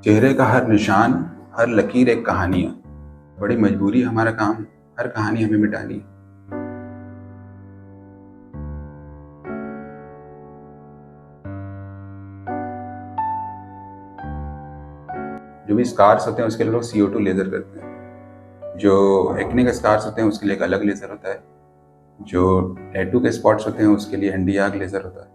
चेहरे का हर निशान, हर लकीर एक कहानी है। बड़ी मजबूरी है हमारा काम, हर कहानी हमें मिटानी है। जो भी स्कार्स होते हैं उसके लिए लोग CO2 लेज़र करते हैं। जो एक्ने के स्कार्स होते हैं उसके लिए एक अलग लेज़र होता है। जो टैटू के स्पॉट्स होते हैं उसके लिए ND आर्क लेज़र होता है।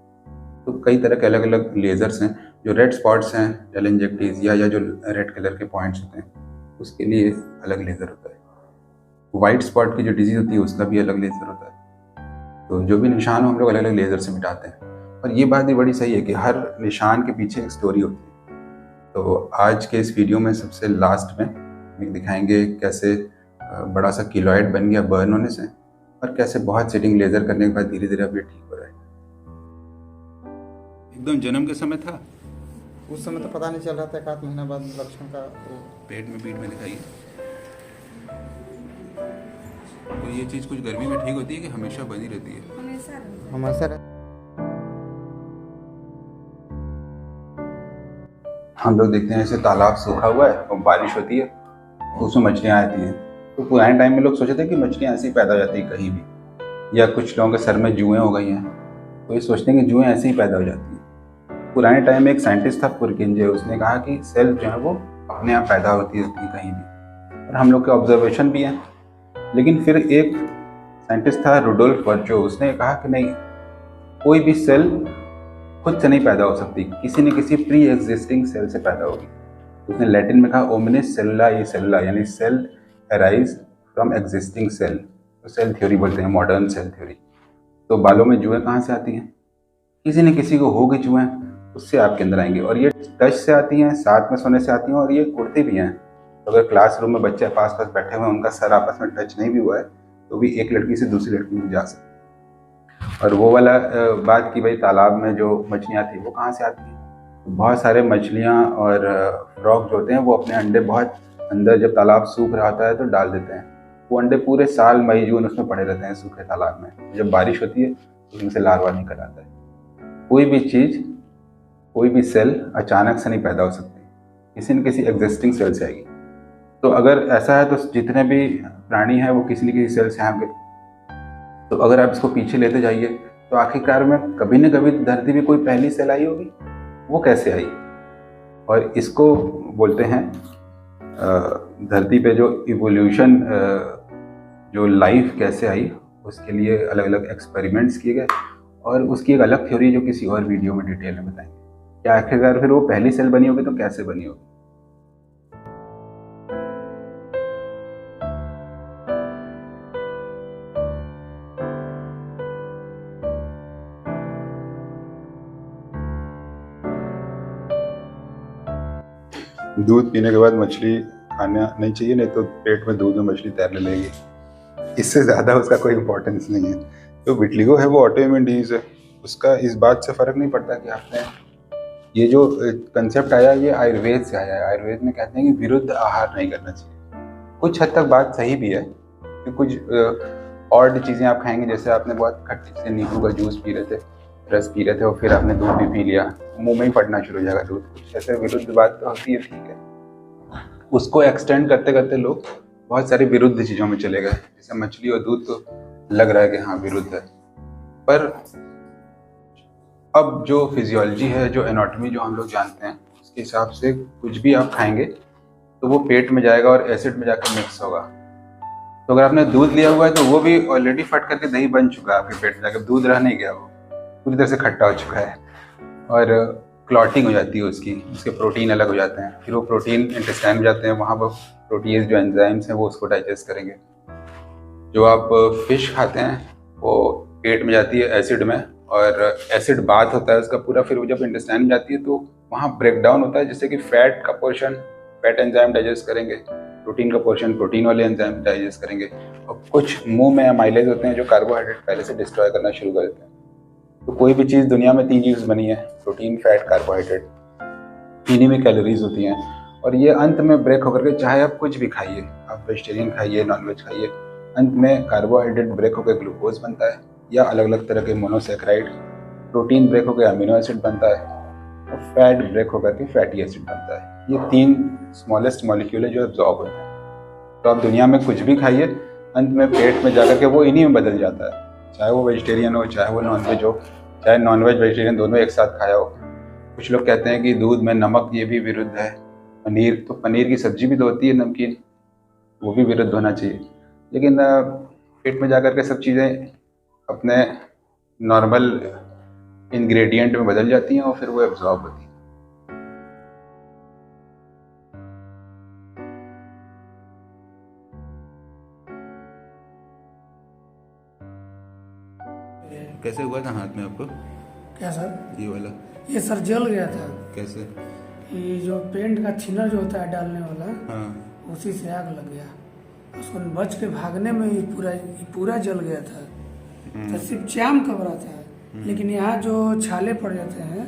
तो कई तरह के अलग अलग लेज़र्स हैं। जो रेड स्पॉट्स हैं, टेलेंजेक्टिस या जो रेड कलर के पॉइंट्स होते हैं उसके लिए अलग लेज़र होता है। वाइट स्पॉट की जो डिजीज़ होती है उसका भी अलग लेज़र होता है। तो जो भी निशान हो हम लोग अलग अलग लेज़र से मिटाते हैं। और ये बात भी बड़ी सही है कि हर निशान के पीछे एक स्टोरी होती है। तो आज के इस वीडियो में सबसे लास्ट में हम दिखाएंगे कैसे बड़ा सा कीलॉइड बन गया बर्न होने से, और कैसे बहुत सेटिंग लेज़र करने के बाद धीरे धीरे अब ये ठीक हो रहा है। एकदम जन्म के समय था, उस समय तो पता नहीं चल रहा था, एक आध महीना बाद लक्षण का पेट में पीठ में दिखाई। तो ये चीज़ कुछ गर्मी में ठीक होती है कि हमेशा बनी रहती है? हमेशा हम लोग देखते हैं ऐसे तालाब सूखा हुआ है और बारिश होती है तो उसमें मछलियाँ आती हैं। तो पुराने टाइम में लोग सोचते थे कि मछलियाँ ऐसे ही पैदा हो जाती हैं कहीं भी, या कुछ लोगों के सर में जुएँ हो गई हैं तो ये सोचते हैं कि जुएँ ऐसे ही पैदा हो जाती हैं। पुराने टाइम में एक साइंटिस्ट था पुरकिंजे, उसने कहा कि सेल जो है वो अपने आप पैदा होती है कहीं भी, और हम लोग के ऑब्जर्वेशन भी हैं। लेकिन फिर एक साइंटिस्ट था रुडोल्फ वर्चो, उसने कहा कि नहीं, कोई भी सेल खुद से नहीं पैदा हो सकती, किसी न किसी प्री एग्जिस्टिंग सेल से पैदा होगी। उसने लैटिन में कहा ओमिनिस सेलुला ई सेलुला, यानी cell arise from existing cell. तो सेल थ्योरी बोलते हैं, मॉडर्न सेल थ्योरी। तो बालों में जुएँ कहाँ से आती हैं? किसी न किसी को होगी जुएँ, उससे आपके अंदर आएंगे। और ये टच से आती हैं, साथ में सोने से आती हैं, और ये उड़ती भी हैं। तो अगर क्लासरूम में बच्चे पास पास बैठे हुए हैं, उनका सर आपस में टच नहीं भी हुआ है, तो भी एक लड़की से दूसरी लड़की में जा सकते हैं। और वो वाला बात कि भाई तालाब में जो मछलियाँ थी वो कहाँ से आती हैं? तो बहुत सारे मछलियाँ और फ्रॉग जो होते हैं वो अपने अंडे बहुत अंदर, जब तालाब सूख रहा होता है तो डाल देते हैं। वो अंडे पूरे साल मई जून उसमें पड़े रहते हैं सूखे तालाब में। जब बारिश होती है तो उनसे लार्वा निकल आता है। कोई भी चीज़, कोई भी सेल अचानक से नहीं पैदा हो सकती, किसी न किसी एग्जिस्टिंग सेल से आएगी। तो अगर ऐसा है तो जितने भी प्राणी हैं वो किसी न किसी सेल से आएंगे। तो अगर आप इसको पीछे लेते जाइए तो आखिरकार में कभी न कभी धरती पे कोई पहली सेल आई होगी। वो कैसे आई? और इसको बोलते हैं धरती पे जो इवोल्यूशन, जो लाइफ कैसे आई, उसके लिए अलग अलग एक्सपेरिमेंट्स किए गए, और उसकी एक अलग थ्योरी जो किसी और वीडियो में डिटेल में बताएंगे। क्या आखिरकार फिर वो पहली सेल बनी होगी तो कैसे बनी होगी? दूध पीने के बाद मछली खाना नहीं चाहिए, नहीं तो पेट में दूध में मछली तैरने लगेगी। इससे ज़्यादा उसका कोई इम्पोर्टेंस नहीं है। तो विटलिगो है वो ऑटोइम्यून डिजीज़ है, उसका इस बात से फ़र्क नहीं पड़ता कि आपने ये जो कंसेप्ट आया ये आयुर्वेद से आया है। आयुर्वेद में कहते हैं कि विरुद्ध आहार नहीं करना चाहिए। कुछ हद तक बात सही भी है कि कुछ ऑड चीज़ें आप खाएंगे, जैसे आपने बहुत खट्टे से नींबू का जूस पी रहे थे, रस पी रहे थे, और फिर आपने दूध भी पी लिया, मुंह में ही फटना शुरू हो जाएगा दूध। कुछ ऐसे विरुद्ध बात तो होती है, ठीक है। उसको एक्सटेंड करते करते लोग बहुत सारी विरुद्ध चीज़ों में चले गए। जैसे मछली और दूध तो लग रहा है कि हाँ विरुद्ध है, पर अब जो फिजियोलॉजी है, जो एनाटॉमी जो हम लोग जानते हैं, उसके हिसाब से कुछ भी आप खाएंगे तो वो पेट में जाएगा और एसिड में जाकर मिक्स होगा। तो अगर आपने दूध लिया हुआ है तो वो भी ऑलरेडी फट करके दही बन चुका है आपके पेट में जाकर, दूध रह नहीं गया, वो पूरी तरह से खट्टा हो चुका है। और क्लॉटिंग हो जाती है उसकी, उसके प्रोटीन अलग हो जाते हैं, फिर वो प्रोटीन इंटेस्टाइन में जाते हैं, वहाँ पर प्रोटीज जो एंजाइम्स हैं वो उसको डाइजेस्ट करेंगे। जो आप फिश खाते हैं वो पेट में जाती है एसिड में, और एसिड बात होता है उसका पूरा, फिर वो जब इंटेस्टाइन में जाती है तो वहाँ ब्रेक डाउन होता है, जिससे कि फैट का पोर्शन फैट एंजाइम डाइजेस्ट करेंगे, प्रोटीन का पोर्शन प्रोटीन वाले एंजाइम डाइजेस्ट करेंगे, और कुछ मुंह में अमाइलेज होते हैं जो कार्बोहाइड्रेट पहले से डिस्ट्रॉय करना शुरू कर देते हैं। तो कोई भी चीज़ दुनिया में 3 चीज़ बनी है, प्रोटीन फैट कार्बोहाइड्रेट, इन्हीं में कैलोरीज होती हैं, और ये अंत में ब्रेक होकर के, चाहे आप कुछ भी खाइए, आप वेजिटेरियन खाइए, नॉनवेज खाइए, अंत में कार्बोहाइड्रेट ब्रेक होकर ग्लूकोज बनता है, या अलग अलग तरह के मोनोसैकेराइड, प्रोटीन ब्रेक होकर अमीनो एसिड बनता है, और फैट ब्रेक होकर के फैटी एसिड बनता है। ये 3 स्मॉलेस्ट मॉलिक्यूल है जो एब्जॉर्ब होते हैं। तो आप दुनिया में कुछ भी खाइए, अंत में पेट में जाकर के वो इन्हीं में बदल जाता है, चाहे वो वेजिटेरियन हो चाहे वो नॉनवेज हो, चाहे नॉनवेज वेजिटेरियन दोनों एक साथ खाया हो। कुछ लोग कहते हैं कि दूध में नमक ये भी विरुद्ध है, पनीर तो पनीर की सब्जी भी तो होती है नमकीन, वो भी विरुद्ध होना चाहिए। लेकिन पेट में जाकर के सब चीज़ें अपने नॉर्मल इंग्रेडिएंट में बदल जाती हैं और फिर वो एब्जॉर्ब होती हैं। कैसे हुआ था हाथ में आपको क्या सर? ये वाला? ये सर जल गया था। कैसे? ये जो पेंट का थिनर जो होता है डालने वाला, हाँ। उसी से आग लग गया। उसको बच के भागने में ये पूरा जल गया था। तो सिर्फ चाम कबरा था, लेकिन यहाँ जो छाले पड़ जाते हैं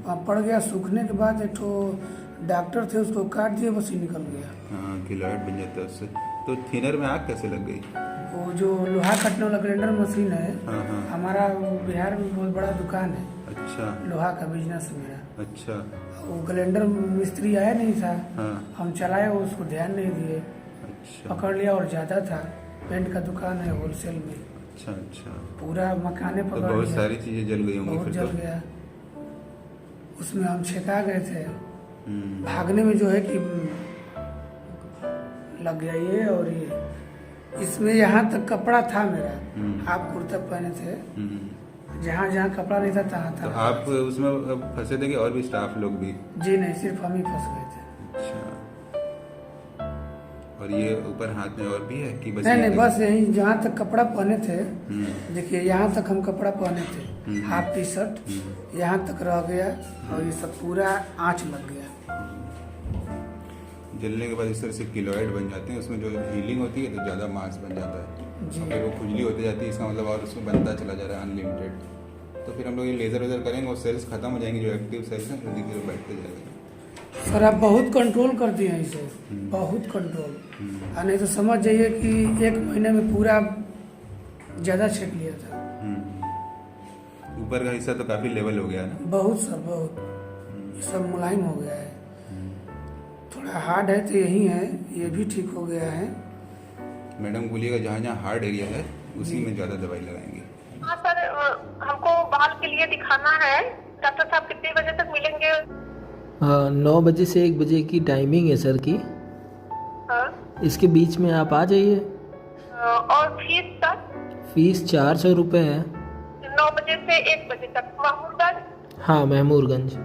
वहाँ पड़ गया। सूखने के बाद एक तो डॉक्टर थे, उसको काट दिए, बस ही निकल गया। हाँ, किलोइड बन जाता है उससे। तो थिनर में आग कैसे लग गई? वो जो लोहा काटने वाला ग्राइंडर मशीन है, हाँ। हमारा बिहार में बहुत बड़ा दुकान है। अच्छा। लोहा का बिजनेस है मेरा। अच्छा। वो ग्राइंडर मिस्त्री आया नहीं था। हाँ। हम चलाए, वो उसको ध्यान नहीं दिए, अच्छा। पकड़ लिया। और ज़्यादा था, पेंट का दुकान है होलसेल में। अच्छा अच्छा। पूरा मकाने तो पकड़ बहुत लिया। सारी चीजें जल गई होंगी बहुत फिर जल तो। गया। उसमें हम छेका गए थे। भागने में जो है कि लग गया ये। और ये इसमें यहाँ तक कपड़ा था मेरा। आप कुर्ता पहने थे, जहाँ जहाँ कपड़ा नहीं था तहाँ तो था। आप उसमें फंसे थे कि और भी स्टाफ लोग भी? जी नहीं, सिर्फ हम ही फंस गए थे। अच्छा। और ये ऊपर हाथ में और भी है कि बस? नहीं, बस यही जहाँ तक कपड़ा पहने थे। देखिए, यहाँ तक हम कपड़ा पहने थे, हाफ टी शर्ट, यहाँ तक रह गया। और ये सब पूरा आँच लग गया। जलने के बाद इस तरह से किलोइड बन जाते हैं, उसमें जो हीलिंग होती है तो ज़्यादा मांस बन जाता है जी। फिर वो खुजली होती जाती है, इसका मतलब और उसमें बनता चला जा रहा है अनलिमिटेड। तो फिर हम लोग ये लेज़र वेज़र करेंगे और सेल्स खत्म हो जाएंगे, जो एक्टिव सेल्स हैं वो धीरे बैठते जाएंगे। सर आप बहुत कंट्रोल कर दिए हैं इसे, बहुत कंट्रोल। और नहीं तो समझ जाइए कि 1 महीने में पूरा ज़्यादा छेक लिया था। ऊपर का हिस्सा तो काफ़ी लेवल हो गया ना? बहुत सर, बहुत। ये सब मुलायम हो गया है। थोड़ा हार्ड है तो यही है, ये भी ठीक हो गया है। मैडम बोलिएगा जहाँ जहाँ हार्ड एरिया है उसी में ज़्यादा दवाई लगाएंगे। हाँ सर, हमको बाल के लिए दिखाना है। डॉक्टर साहब कितने बजे तक मिलेंगे? हाँ, 9 बजे से 1 बजे की टाइमिंग है सर की। हाँ। इसके बीच में आप आ जाइए। और फीस सर? फीस 400 रुपये है। 9 बजे से 1 बजे तक। महमूदगंज? हाँ, महमूरगंज।